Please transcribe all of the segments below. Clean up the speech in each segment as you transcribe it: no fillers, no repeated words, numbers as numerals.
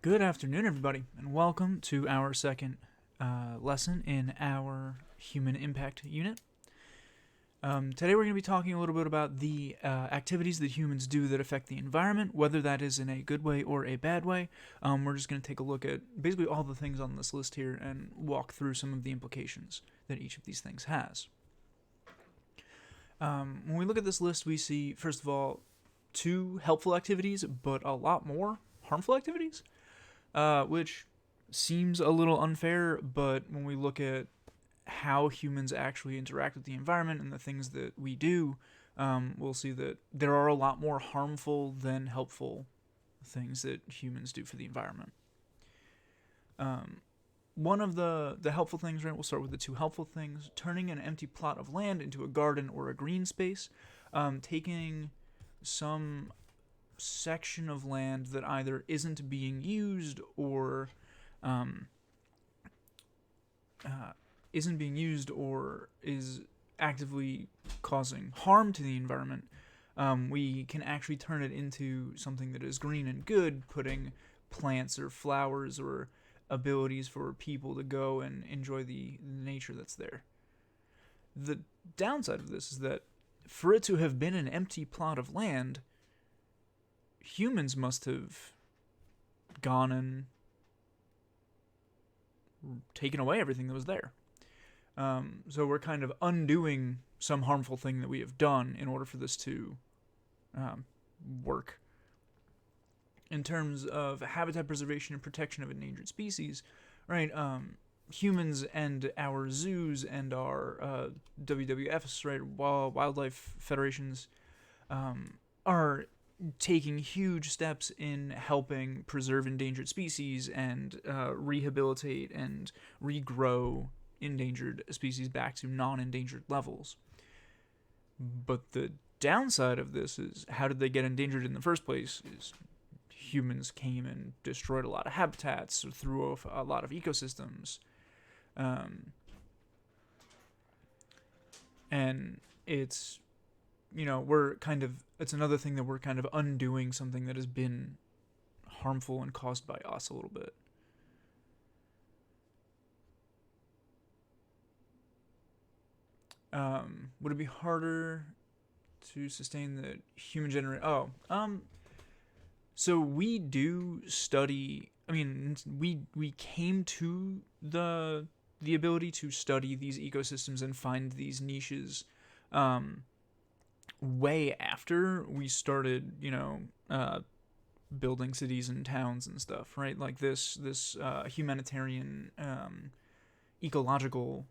Good afternoon, everybody, and welcome to our second lesson in our human impact unit. Today we're going to be talking a little bit about the activities that humans do that affect the environment, whether that is in a good way or a bad way. We're just going to take a look at basically all the things on this list here and walk through some of the implications that each of these things has. When we look at this list, we see, first of all, two helpful activities, but a lot more harmful activities. Which seems a little unfair, but when we look at how humans actually interact with the environment and the things that we do, we'll see that there are a lot more harmful than helpful things that humans do for the environment. One of the helpful things, right, we'll start with the two helpful things: turning an empty plot of land into a garden or a green space, taking some section of land that either isn't being used or is actively causing harm to the environment. We can actually turn it into something that is green and good, putting plants or flowers or abilities for people to go and enjoy the nature that's there. The downside of this is that for it to have been an empty plot of land, humans must have gone and taken away everything that was there. So we're kind of undoing some harmful thing that we have done in order for this to work. In terms of habitat preservation and protection of endangered species, right? Humans and our zoos and our WWFs, right, wildlife federations, are taking huge steps in helping preserve endangered species and rehabilitate and regrow endangered species back to non-endangered levels. But the downside of this is, how did they get endangered in the first place? Is humans came and destroyed a lot of habitats, or threw off a lot of ecosystems. And it's it's another thing that we're kind of undoing something that has been harmful and caused by us a little bit. Would it be harder to sustain the human generate? So we do study. I mean, we came to the ability to study these ecosystems and find these niches way after we started, building cities and towns and stuff, right? Like this humanitarian, ecological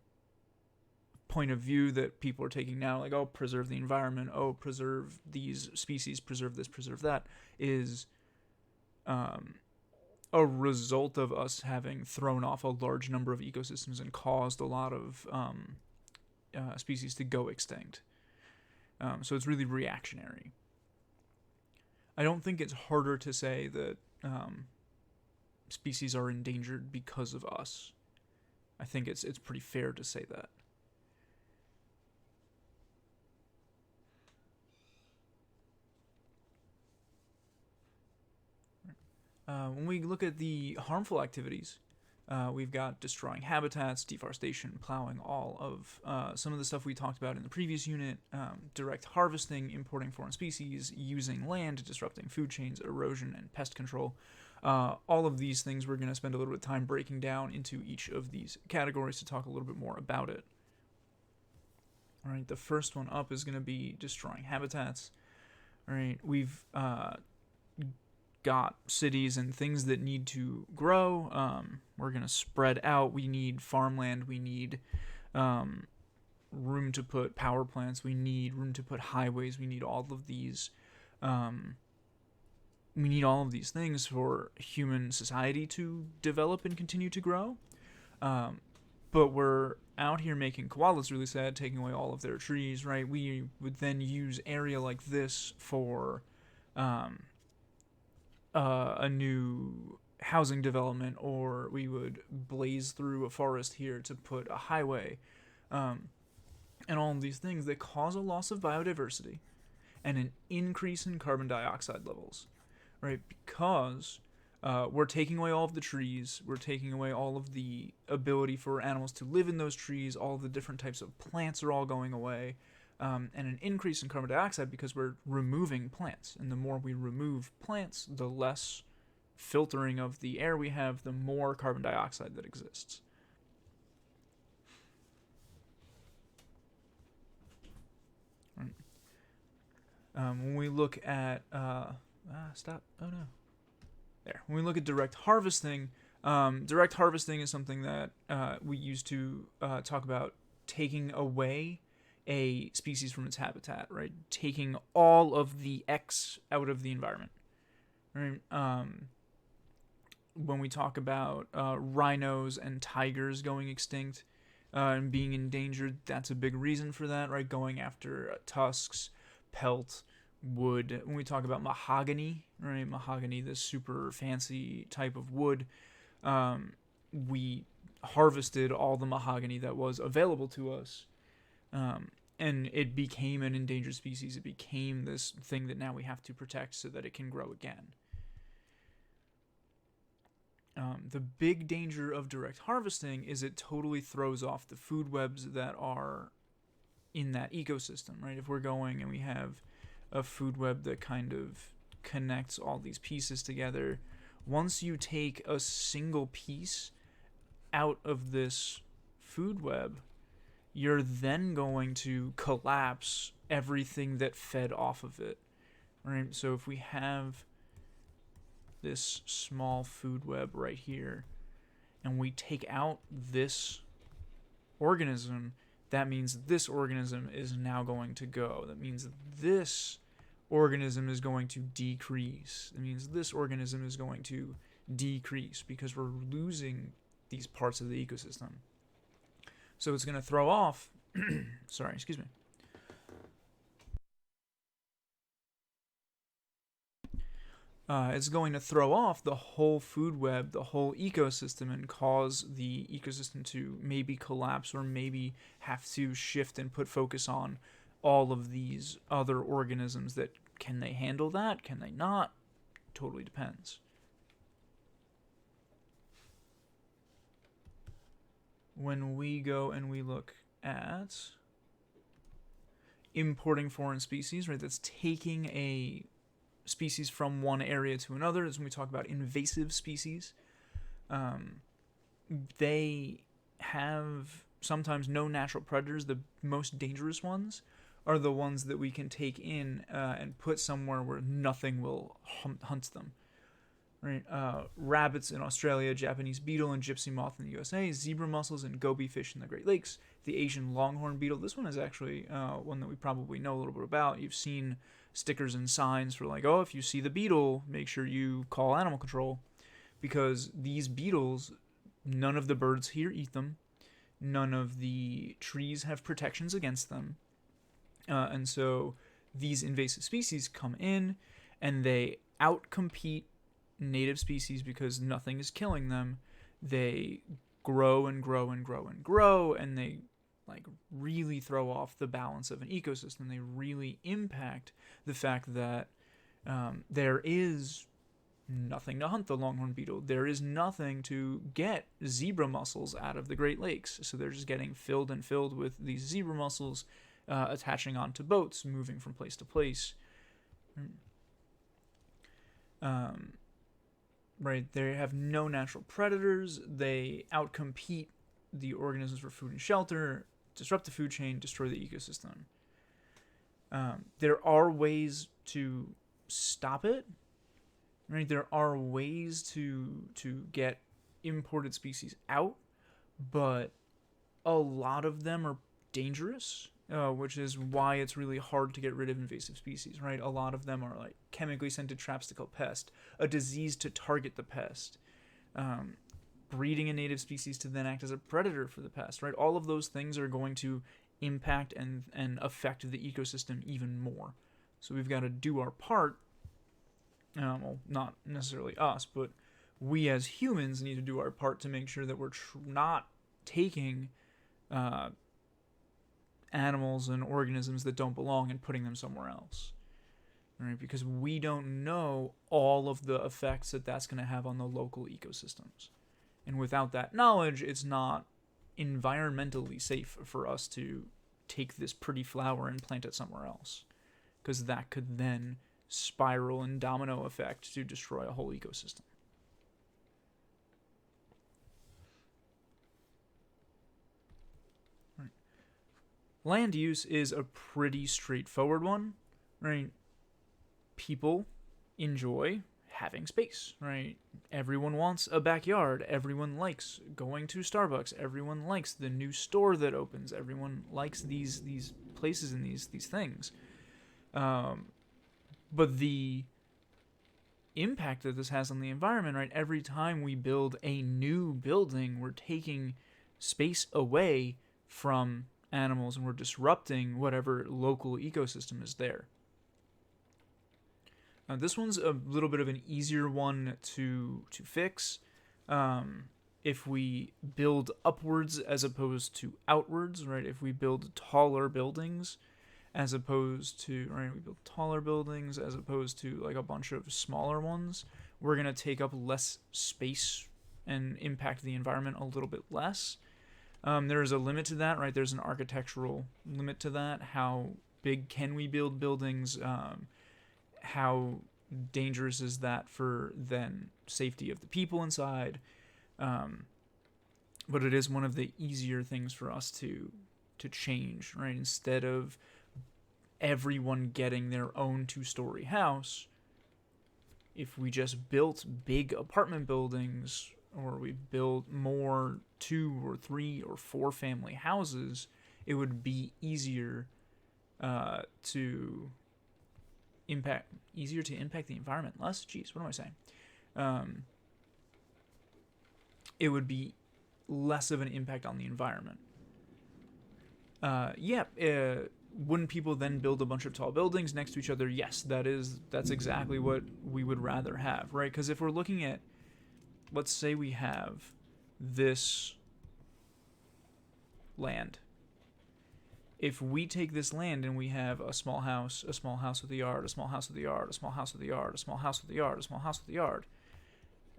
point of view that people are taking now, like, oh, preserve the environment, oh, preserve these species, preserve this, preserve that, is a result of us having thrown off a large number of ecosystems and caused a lot of species to go extinct. So it's really reactionary. I don't think it's harder to say that species are endangered because of us. I think it's pretty fair to say that. When we look at the harmful activities, we've got destroying habitats, deforestation, plowing, all of some of the stuff we talked about in the previous unit, direct harvesting, importing foreign species, using land, disrupting food chains, erosion, and pest control. All of these things we're going to spend a little bit of time breaking down into each of these categories to talk a little bit more about it. All right, the first one up is going to be destroying habitats. All right, we've got cities and things that need to grow. We're going to spread out. We need farmland. We need room to put power plants. We need room to put highways. We need all of these. We need all of these things for human society to develop and continue to grow. But we're out here making koalas really sad, taking away all of their trees, right? We would then use area like this for a new housing development, or we would blaze through a forest here to put a highway, and all of these things that cause a loss of biodiversity and an increase in carbon dioxide levels, right? Because We're taking away all of the trees. We're taking away all of the ability for animals to live in those trees. All of the different types of plants are all going away. And an increase in carbon dioxide because we're removing plants. And the more we remove plants, the less filtering of the air we have, the more carbon dioxide that exists. When we look at stop. Oh no. There. When we look at direct harvesting is something that we use to talk about taking away a species from its habitat, right? Taking all of the X out of the environment, right? When we talk about rhinos and tigers going extinct and being endangered, that's a big reason for that, right? Going after tusks, pelt, wood. When we talk about mahogany, right? Mahogany, this super fancy type of wood, we harvested all the mahogany that was available to us. And it became an endangered species. It became this thing that now we have to protect so that it can grow again. The big danger of direct harvesting is it totally throws off the food webs that are in that ecosystem, right? If we're going and we have a food web that kind of connects all these pieces together, once you take a single piece out of this food web, you're then going to collapse everything that fed off of it, right? So if we have this small food web right here, and we take out this organism, that means this organism is now going to go. That means this organism is going to decrease. That means this organism is going to decrease because we're losing these parts of the ecosystem. So it's going to throw off, sorry, excuse me. It's going to throw off the whole food web, the whole ecosystem, and cause the ecosystem to maybe collapse or maybe have to shift and put focus on all of these other organisms. That can they handle that? Can they not? Totally depends. When we go and we look at importing foreign species, right, that's taking a species from one area to another. Is when we talk about invasive species. They have sometimes no natural predators. The most dangerous ones are the ones that we can take in and put somewhere where nothing will hunt them. Right? Rabbits in Australia, Japanese beetle and gypsy moth in the USA, zebra mussels and goby fish in the Great Lakes, the Asian longhorn beetle. This one is actually one that we probably know a little bit about. You've seen stickers and signs for like, oh, if you see the beetle, make sure you call animal control, because these beetles, none of the birds here eat them. None of the trees have protections against them. And so these invasive species come in and they outcompete native species because nothing is killing them. They grow and grow and grow and grow, and they like really throw off the balance of an ecosystem. They really impact the fact that there is nothing to hunt the longhorn beetle. There is nothing to get zebra mussels out of the Great Lakes. So they're just getting filled and filled with these zebra mussels, attaching onto boats, moving from place to place. Right, they have no natural predators. They outcompete the organisms for food and shelter, disrupt the food chain, destroy the ecosystem. There are ways to stop it. Right, there are ways to get imported species out, but a lot of them are dangerous, which is why it's really hard to get rid of invasive species. Right, a lot of them are like chemically scented traps to kill pest, a disease to target the pest, breeding a native species to then act as a predator for the pest. Right, all of those things are going to impact and affect the ecosystem even more. So we've got to do our part. Well, not necessarily us, but we as humans need to do our part to make sure that we're not taking animals and organisms that don't belong and putting them somewhere else. right? Because we don't know all of the effects that that's going to have on the local ecosystems. And without that knowledge, it's not environmentally safe for us to take this pretty flower and plant it somewhere else, because that could then spiral and domino effect to destroy a whole ecosystem. Right. Land use is a pretty straightforward one, right? People enjoy having space, right? Everyone wants a backyard. Everyone likes going to Starbucks. Everyone likes the new store that opens. Everyone likes these places and these things. But the impact that this has on the environment, right? Every time we build a new building, we're taking space away from animals and we're disrupting whatever local ecosystem is there. This one's a little bit of an easier one to fix. If we build upwards as opposed to outwards, right? If we build taller buildings as opposed to, right, we build taller buildings as opposed to like a bunch of smaller ones, we're going to take up less space and impact the environment a little bit less. There is a limit to that, right? There's an architectural limit to that. How big can we build buildings? How dangerous is that for then safety of the people inside? But it is one of the easier things for us to change, right? Instead of everyone getting their own 2-story house, if we just built big apartment buildings, or we built more 2 or 3 or 4 family houses, it would be easier to impact the environment less. Jeez, what am I saying? It would be less of an impact on the environment. Wouldn't people then build a bunch of tall buildings next to each other? Yes, that's exactly what we would rather have, right? Because if we're looking at, let's say we have this land. If we take this land and we have a small house with a yard, a small house with a yard, a small house with a yard, a small house with a yard, a small house with a yard,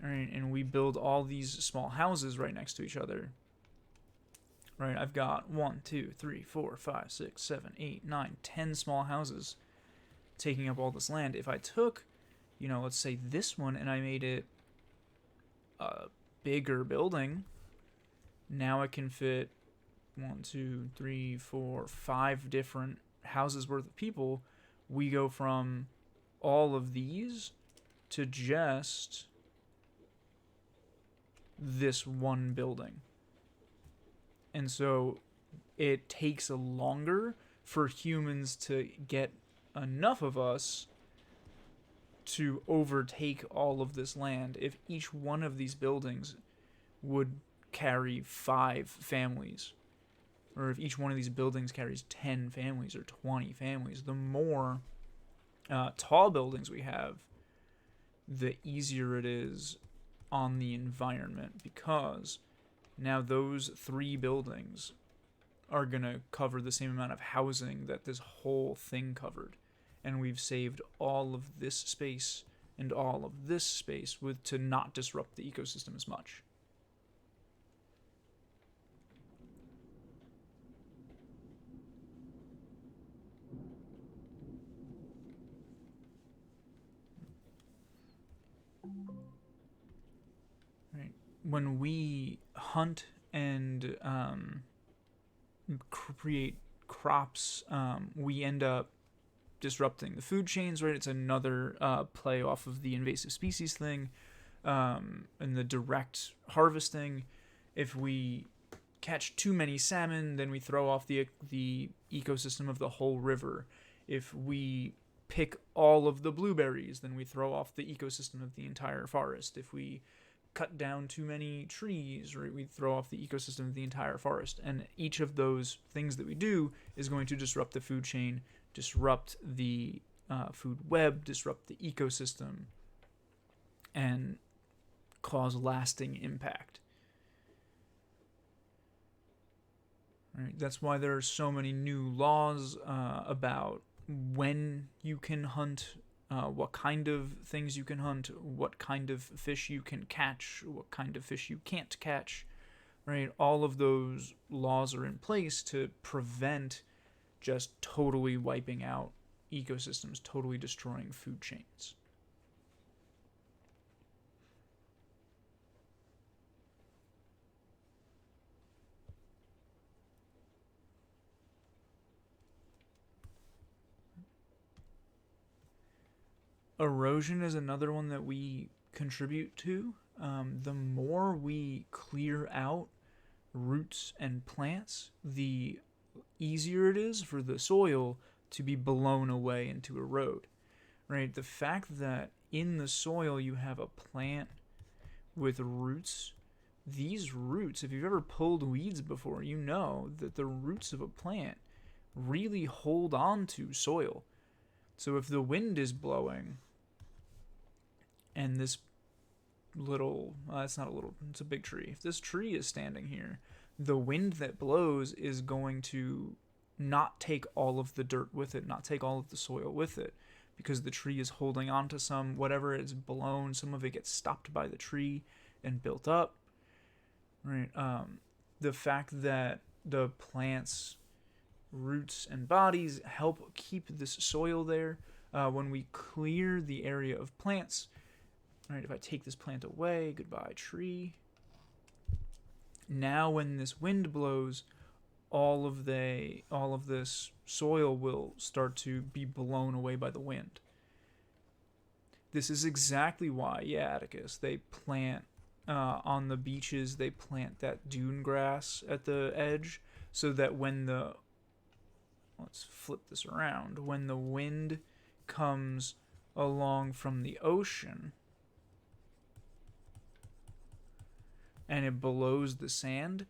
right, and we build all these small houses right next to each other, right? I've got 1, 2, 3, 4, 5, 6, 7, 8, 9, 10 small houses taking up all this land. If I took, let's say this one and I made it a bigger building, now it can fit 1, 2, 3, 4, 5 different houses worth of people. We go from all of these to just this one building. And so it takes longer for humans to get enough of us to overtake all of this land. If each one of these buildings would carry 5 families, or if each one of these buildings carries 10 families or 20 families, the more tall buildings we have, the easier it is on the environment, because now those 3 buildings are going to cover the same amount of housing that this whole thing covered. And we've saved all of this space and all of this space to not disrupt the ecosystem as much. Right. When we hunt and create crops, we end up disrupting the food chains, right? It's another play off of the invasive species thing, and the direct harvesting. If we catch too many salmon, then we throw off the ecosystem of the whole river. If we pick all of the blueberries, then we throw off the ecosystem of the entire forest. If we cut down too many trees, right, we throw off the ecosystem of the entire forest. And each of those things that we do is going to disrupt the food chain, disrupt the food web, disrupt the ecosystem, and cause lasting impact. Right? That's why there are so many new laws about when you can hunt what kind of things you can hunt, what kind of fish you can catch, what kind of fish you can't catch, right? All of those laws are in place to prevent just totally wiping out ecosystems, totally destroying food chains. Erosion is another one that we contribute to. The more we clear out roots and plants, the easier it is for the soil to be blown away and to erode. Right? The fact that in the soil you have a plant with roots, these roots, if you've ever pulled weeds before, you know that the roots of a plant really hold on to soil. So if the wind is blowing and this little, it's not a little, it's a big tree. If this tree is standing here, the wind that blows is going to not take all of the dirt with it, not take all of the soil with it, because the tree is holding on to some, whatever is blown, some of it gets stopped by the tree and built up, right? The fact that the plant's roots and bodies help keep this soil there. When we clear the area of plants, right, if I take this plant away, goodbye tree. Now when this wind blows, all of this soil will start to be blown away by the wind. This is exactly why, yeah, Atticus, they plant on the beaches, they plant that dune grass at the edge, so that when the, let's flip this around, when the wind comes along from the ocean and it blows the sand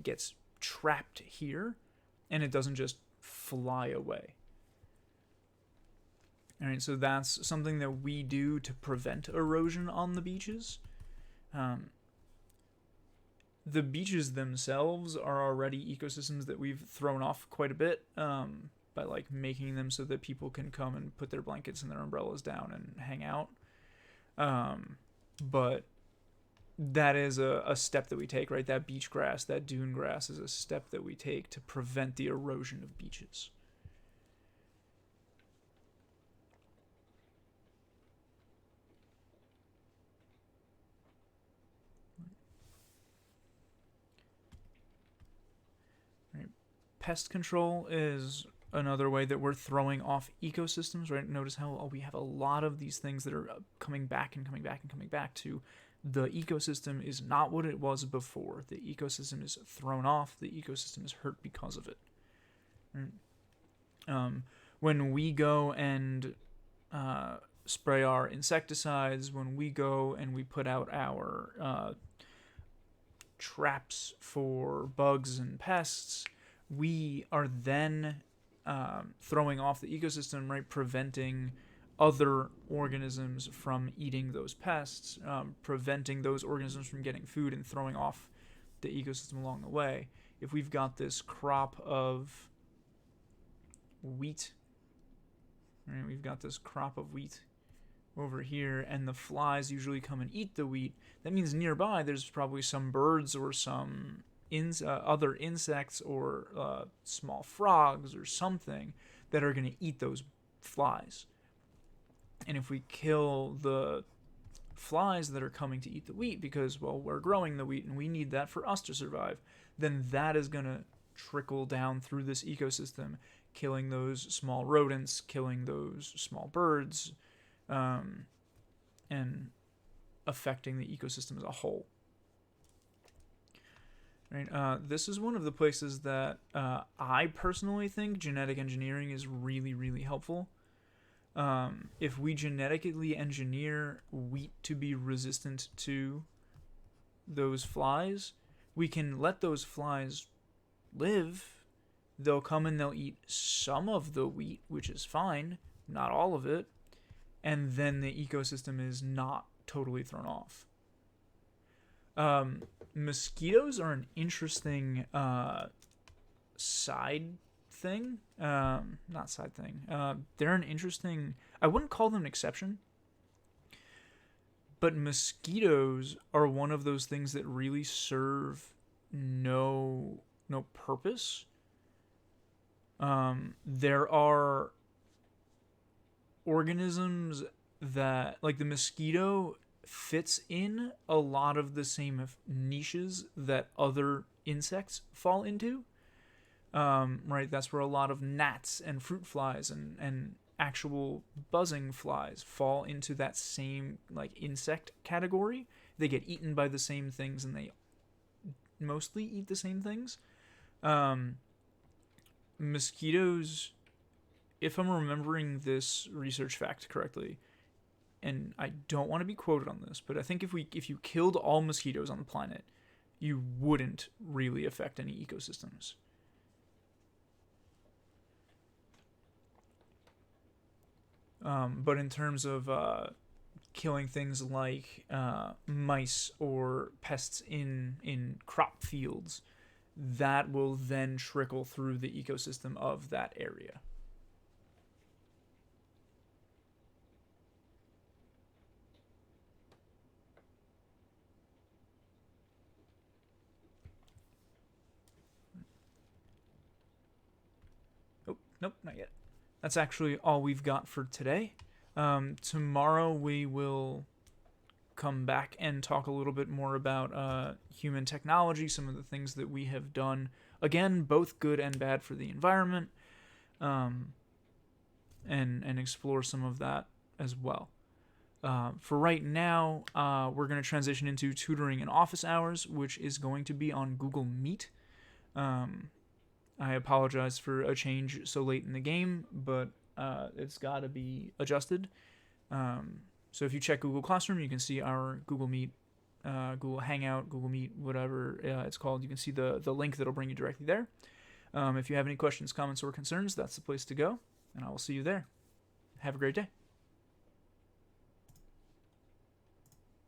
gets trapped here and it doesn't just fly away. All right, so that's something that we do to prevent erosion on the beaches. The beaches themselves are already ecosystems that we've thrown off quite a bit by like making them so that people can come and put their blankets and their umbrellas down and hang out. But that is a step that we take, right? That beach grass, that dune grass is a step that we take to prevent the erosion of beaches. Right. Pest control is another way that we're throwing off ecosystems, right? Notice how we have a lot of these things that are coming back and coming back and coming back to the ecosystem is not what it was before. The ecosystem is thrown off. The ecosystem is hurt because of it. Right? When we go and spray our insecticides, when we go and we put out our traps for bugs and pests, we are then throwing off the ecosystem, right? Preventing other organisms from eating those pests, preventing those organisms from getting food and throwing off the ecosystem along the way. If we've got this crop of wheat, right? We've got this crop of wheat over here, and the flies usually come and eat the wheat. That means nearby there's probably some birds or some other insects or small frogs or something that are going to eat those flies. And if we kill the flies that are coming to eat the wheat because, well, we're growing the wheat and we need that for us to survive, then that is going to trickle down through this ecosystem, killing those small rodents, killing those small birds, and affecting the ecosystem as a whole. Right? This is one of the places that I personally think genetic engineering is really, really helpful. If we genetically engineer wheat to be resistant to those flies, we can let those flies live. They'll come and they'll eat some of the wheat, which is fine, not all of it, and then the ecosystem is not totally thrown off. Mosquitoes are an interesting side thing. Not side thing. They're an interesting. I wouldn't call them an exception, but mosquitoes are one of those things that really serve no purpose. There are organisms that, like the mosquito, fits in a lot of the same niches that other insects fall into. Right, that's where a lot of gnats and fruit flies and actual buzzing flies fall into that same like insect category. They get eaten by the same things, and they mostly eat the same things. Mosquitoes, if I'm remembering this research fact correctly, and I don't want to be quoted on this, but I think if you killed all mosquitoes on the planet, you wouldn't really affect any ecosystems. But in terms of killing things like mice or pests in crop fields, that will then trickle through the ecosystem of that area. Oh, nope, not yet. That's actually all we've got for today. Tomorrow we will come back and talk a little bit more about human technology, some of the things that we have done. Again, both good and bad for the environment, and explore some of that as well. For right now, we're going to transition into tutoring and office hours, which is going to be on Google Meet. I apologize for a change so late in the game, but it's got to be adjusted. So if you check Google Classroom, you can see our Google Meet, Google Hangout, Google Meet, whatever it's called. You can see the link that'll bring you directly there. If you have any questions, comments, or concerns, that's the place to go, and I will see you there. Have a great day.